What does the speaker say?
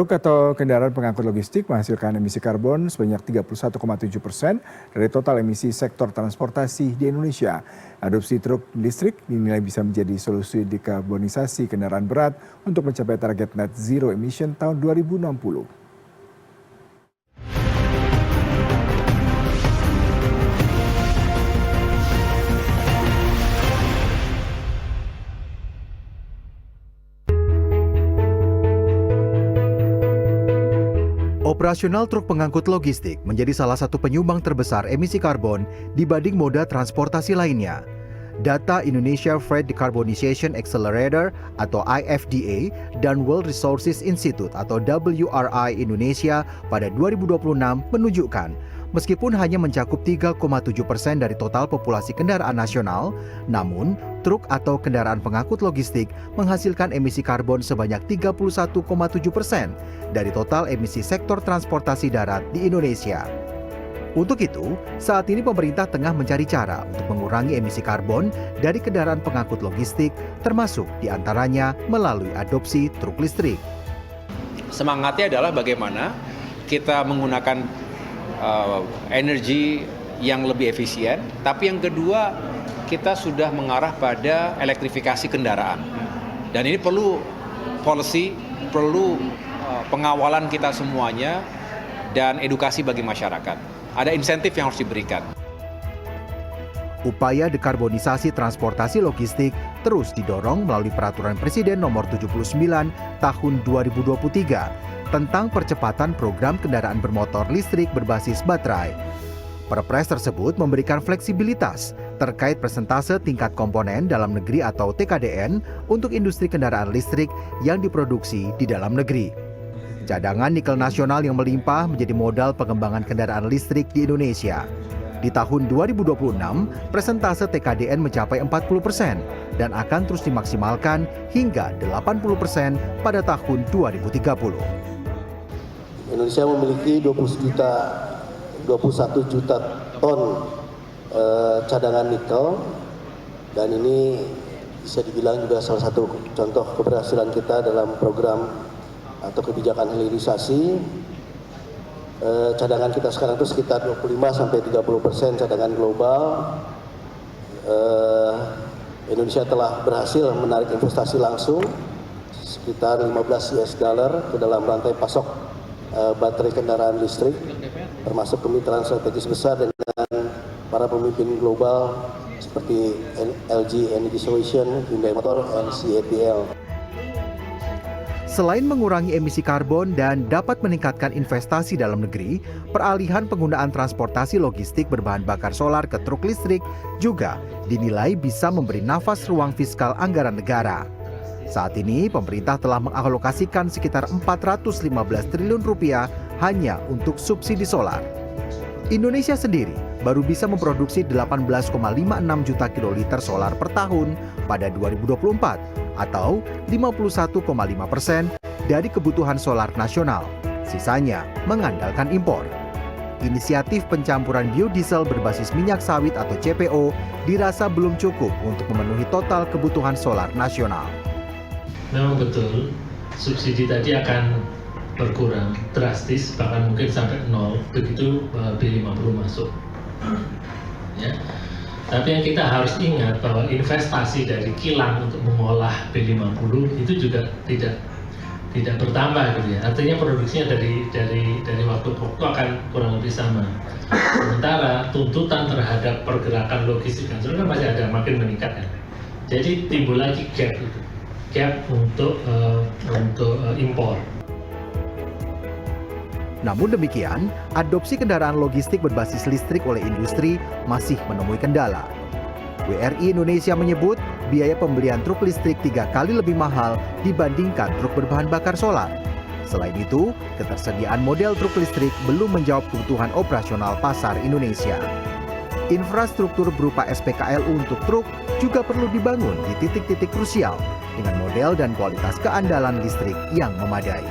Truk atau kendaraan pengangkut logistik menghasilkan emisi karbon sebanyak 31,7% dari total emisi sektor transportasi di Indonesia. Adopsi truk listrik dinilai bisa menjadi solusi dekarbonisasi kendaraan berat untuk mencapai target net zero emission tahun 2060. Operasional truk pengangkut logistik menjadi salah satu penyumbang terbesar emisi karbon dibanding moda transportasi lainnya. Data Indonesia Freight Decarbonization Accelerator atau IFDA dan World Resources Institute atau WRI Indonesia pada 2026 menunjukkan meskipun hanya mencakup 3,7% dari total populasi kendaraan nasional, namun truk atau kendaraan pengangkut logistik menghasilkan emisi karbon sebanyak 31,7% dari total emisi sektor transportasi darat di Indonesia. Untuk itu, saat ini pemerintah tengah mencari cara untuk mengurangi emisi karbon dari kendaraan pengangkut logistik, termasuk diantaranya melalui adopsi truk listrik. Semangatnya adalah bagaimana kita menggunakan energi yang lebih efisien, tapi yang kedua kita sudah mengarah pada elektrifikasi kendaraan. Dan ini perlu policy, perlu pengawalan kita semuanya dan edukasi bagi masyarakat. Ada insentif yang harus diberikan. Upaya dekarbonisasi transportasi logistik terus didorong melalui Peraturan Presiden Nomor 79 Tahun 2023 tentang percepatan program kendaraan bermotor listrik berbasis baterai. Perpres tersebut memberikan fleksibilitas terkait persentase tingkat komponen dalam negeri atau TKDN untuk industri kendaraan listrik yang diproduksi di dalam negeri. Cadangan nikel nasional yang melimpah menjadi modal pengembangan kendaraan listrik di Indonesia. Di tahun 2026, persentase TKDN mencapai 40% dan akan terus dimaksimalkan hingga 80% pada tahun 2030. Indonesia memiliki 21 juta ton cadangan nikel, dan ini bisa dibilang juga salah satu contoh keberhasilan kita dalam program atau kebijakan hilirisasi. Cadangan kita sekarang itu sekitar 25-30% cadangan global. Indonesia telah berhasil menarik investasi langsung sekitar 15 US dollar ke dalam rantai pasok baterai kendaraan listrik, termasuk kemitraan strategis besar dengan para pemimpin global seperti LG Energy Solution, Hyundai Motor, dan CATL. Selain mengurangi emisi karbon dan dapat meningkatkan investasi dalam negeri, peralihan penggunaan transportasi logistik berbahan bakar solar ke truk listrik juga dinilai bisa memberi nafas ruang fiskal anggaran negara. Saat ini, pemerintah telah mengalokasikan sekitar 415 triliun rupiah hanya untuk subsidi solar. Indonesia sendiri baru bisa memproduksi 18,56 juta kiloliter solar per tahun pada 2024 atau 51,5% dari kebutuhan solar nasional. Sisanya mengandalkan impor. Inisiatif pencampuran biodiesel berbasis minyak sawit atau CPO dirasa belum cukup untuk memenuhi total kebutuhan solar nasional. Memang betul, subsidi tadi akan berkurang drastis, bahkan mungkin sampai nol begitu B50 masuk. Ya. Tapi yang kita harus ingat bahwa investasi dari kilang untuk mengolah B50 itu juga tidak bertambah gitu ya. Artinya produksinya dari waktu ke waktu akan kurang lebih sama. Sementara tuntutan terhadap pergerakan logistik nasional kan masih ada makin meningkat kan. Jadi timbul lagi gap untuk impor. Namun demikian, adopsi kendaraan logistik berbasis listrik oleh industri masih menemui kendala. WRI Indonesia menyebut biaya pembelian truk listrik 3 kali lebih mahal dibandingkan truk berbahan bakar solar. Selain itu, ketersediaan model truk listrik belum menjawab kebutuhan operasional pasar Indonesia. Infrastruktur berupa SPKLU untuk truk juga perlu dibangun di titik-titik krusial dengan model dan kualitas keandalan listrik yang memadai.